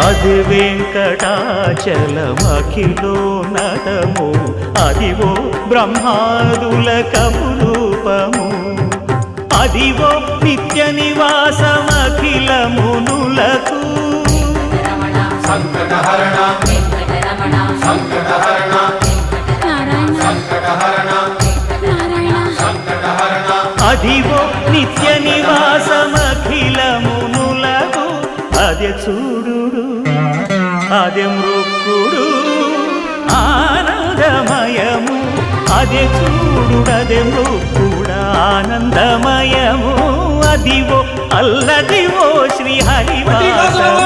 అది వెంకటాచలమఖిలోన్నతము అదివో బ్రహ్మాదుల కపురూపము అదివో నిత్య నివాసమఖిల మునులకు సంకటహరణ సంకటహరణ సంకటహరణ సంకటహరణ అదివో నిత్య నివాసమఖిల మునులకు అదే చూడు అదే మృక్కుడు ఆనందమయము అదే చూడుడదే మృక్కుడ ఆనందమయము అదివో అల్లదివో శ్రీహరివాసము